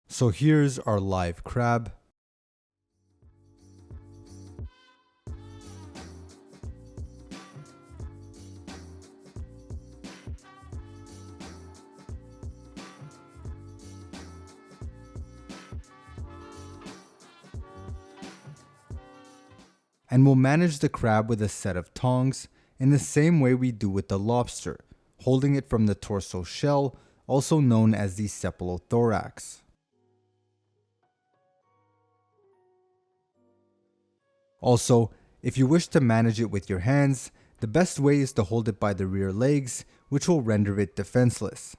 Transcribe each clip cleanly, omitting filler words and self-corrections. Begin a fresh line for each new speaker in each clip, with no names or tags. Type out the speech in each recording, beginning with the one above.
So here's our live crab. And we'll manage the crab with a set of tongs in the same way we do with the lobster, holding it from the torso shell, also known as the cephalothorax. Also, if you wish to manage it with your hands, the best way is to hold it by the rear legs, which will render it defenseless.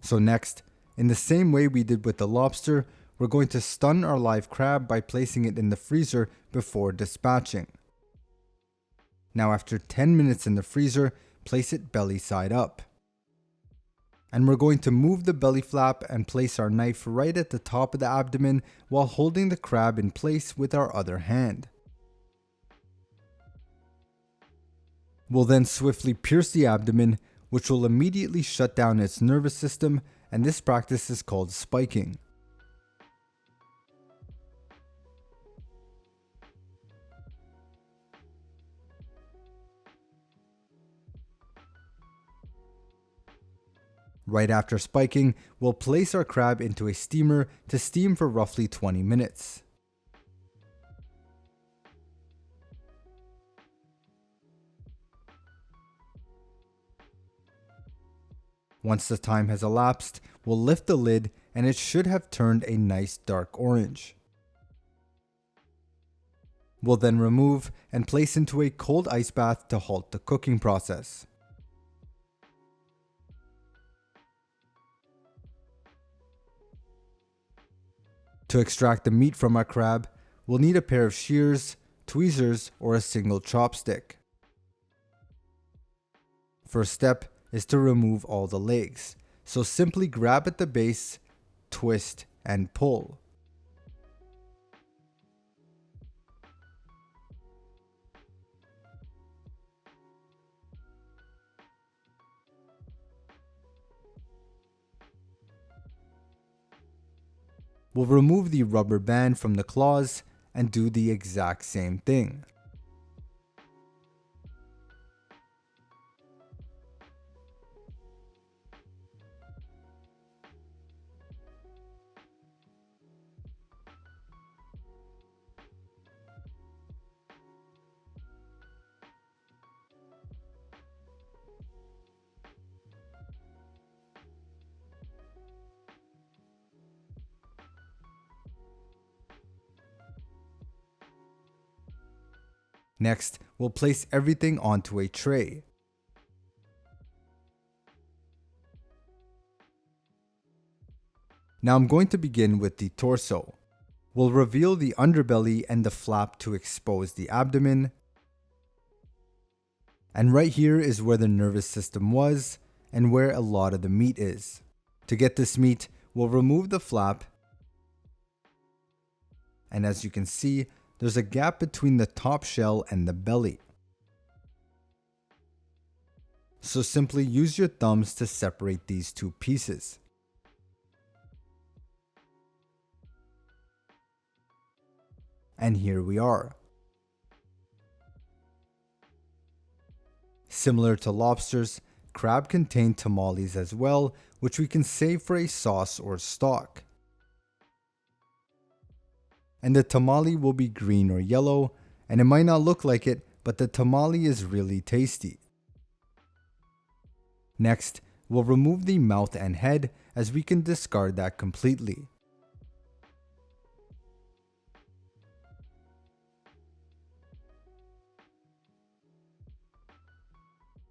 So next, in the same way we did with the lobster, we're going to stun our live crab by placing it in the freezer before dispatching. Now after 10 minutes in the freezer, place it belly side up. And we're going to move the belly flap and place our knife right at the top of the abdomen while holding the crab in place with our other hand. We'll then swiftly pierce the abdomen, which will immediately shut down its nervous system, and this practice is called spiking. Right after spiking, we'll place our crab into a steamer to steam for roughly 20 minutes. Once the time has elapsed, we'll lift the lid and it should have turned a nice dark orange. We'll then remove and place into a cold ice bath to halt the cooking process. To extract the meat from our crab, we'll need a pair of shears, tweezers, or a single chopstick. First step is to remove all the legs, so simply grab at the base, twist, and pull. We'll remove the rubber band from the claws and do the exact same thing. Next, we'll place everything onto a tray. Now I'm going to begin with the torso. We'll reveal the underbelly and the flap to expose the abdomen. And right here is where the nervous system was and where a lot of the meat is. To get this meat, we'll remove the flap. And as you can see, there's a gap between the top shell and the belly. So simply use your thumbs to separate these two pieces. And here we are. Similar to lobsters, crab contain tamales as well, which we can save for a sauce or stock. And the tamale will be green or yellow, and it might not look like it, but the tamale is really tasty. Next, we'll remove the mouth and head, as we can discard that completely.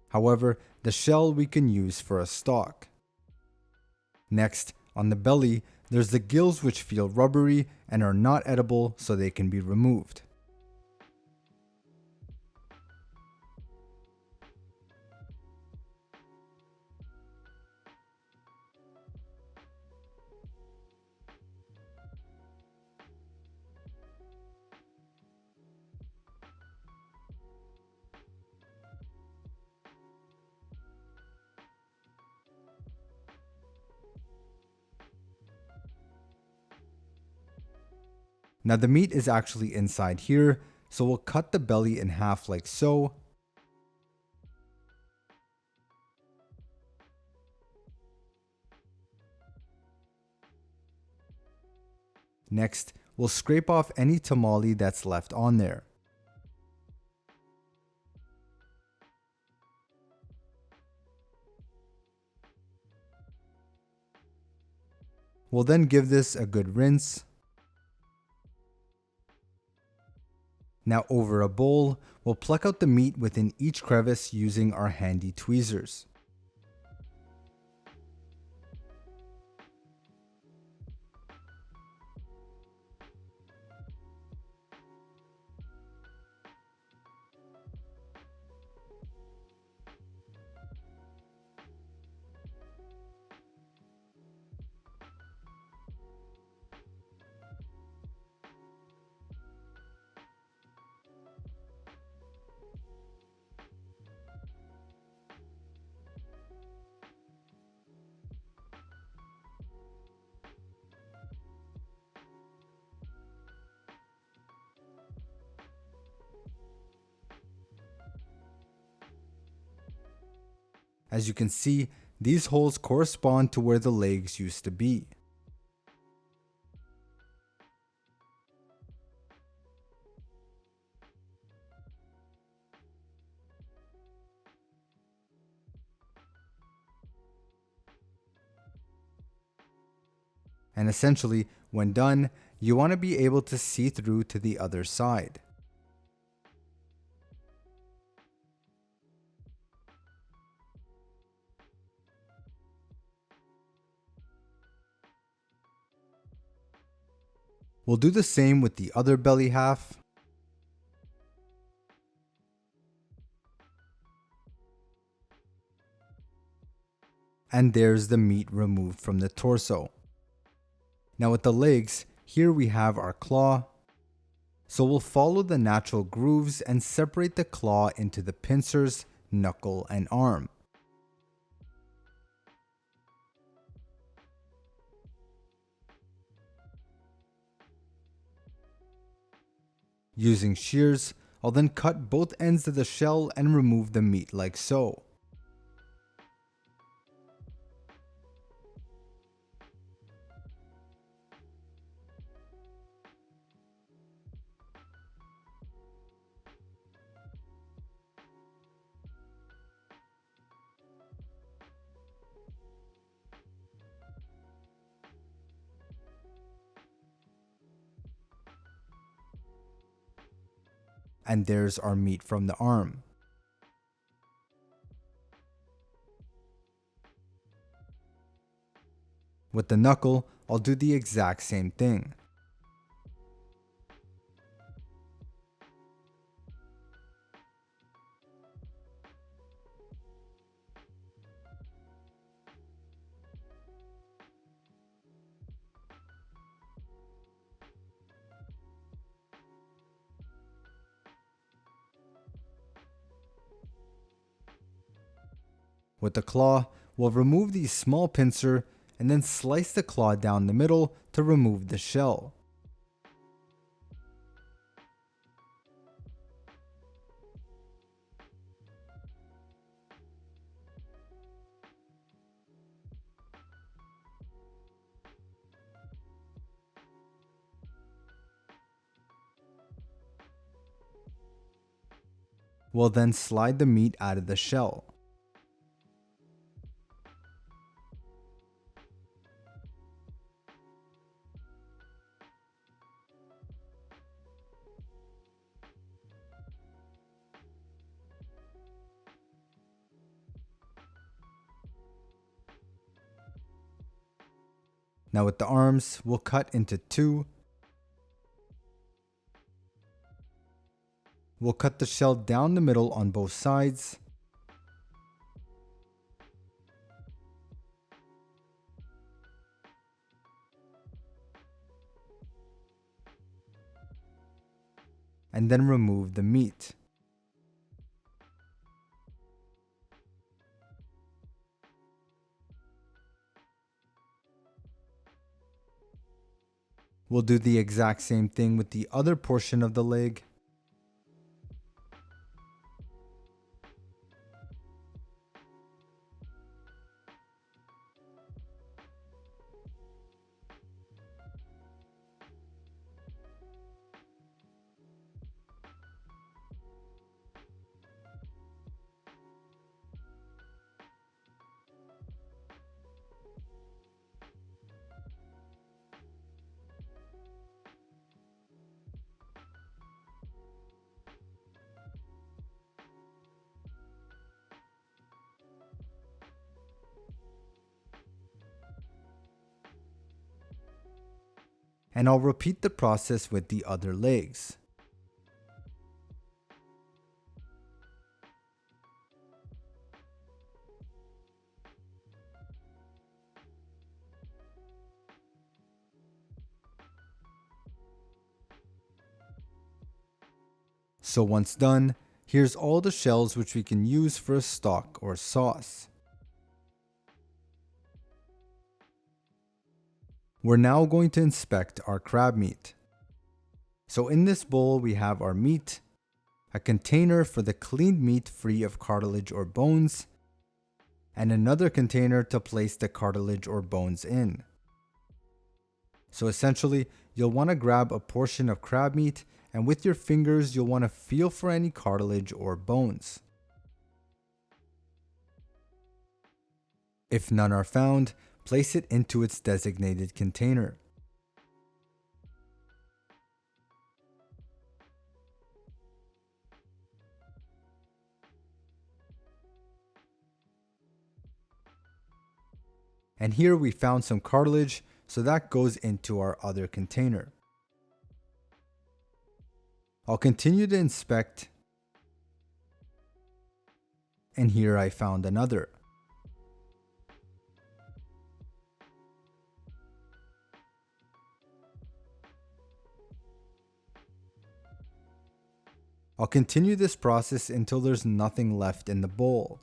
However, the shell we can use for a stock. Next, on the belly, there's the gills which feel rubbery and are not edible, so they can be removed. Now the meat is actually inside here, so we'll cut the belly in half like so. Next, we'll scrape off any tamale that's left on there. We'll then give this a good rinse. Now over a bowl, we'll pluck out the meat within each crevice using our handy tweezers. As you can see, these holes correspond to where the legs used to be. And essentially, when done, you want to be able to see through to the other side. We'll do the same with the other belly half. And there's the meat removed from the torso. Now with the legs, here we have our claw. So we'll follow the natural grooves and separate the claw into the pincers, knuckle, and arm. Using shears, I'll then cut both ends of the shell and remove the meat like so. And there's our meat from the arm. With the knuckle, I'll do the exact same thing. With the claw, we'll remove the small pincer and then slice the claw down the middle to remove the shell. We'll then slide the meat out of the shell. Now with the arms, we'll cut into two. We'll cut the shell down the middle on both sides. And then remove the meat. We'll do the exact same thing with the other portion of the leg. And I'll repeat the process with the other legs. So once done, here's all the shells which we can use for a stock or sauce. We're now going to inspect our crab meat. So in this bowl we have our meat, a container for the cleaned meat free of cartilage or bones, and another container to place the cartilage or bones in. So essentially, you'll want to grab a portion of crab meat, and with your fingers you'll want to feel for any cartilage or bones. If none are found, place it into its designated container. And here we found some cartilage, so that goes into our other container. I'll continue to inspect, and here I found another. I'll continue this process until there's nothing left in the bowl.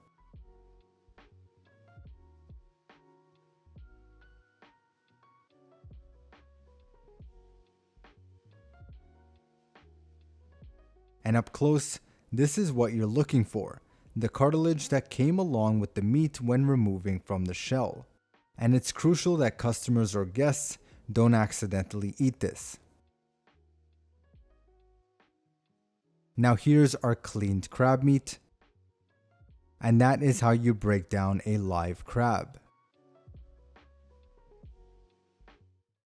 And up close, this is what you're looking for, the cartilage that came along with the meat when removing from the shell. And it's crucial that customers or guests don't accidentally eat this. Now here's our cleaned crab meat, and that is how you break down a live crab.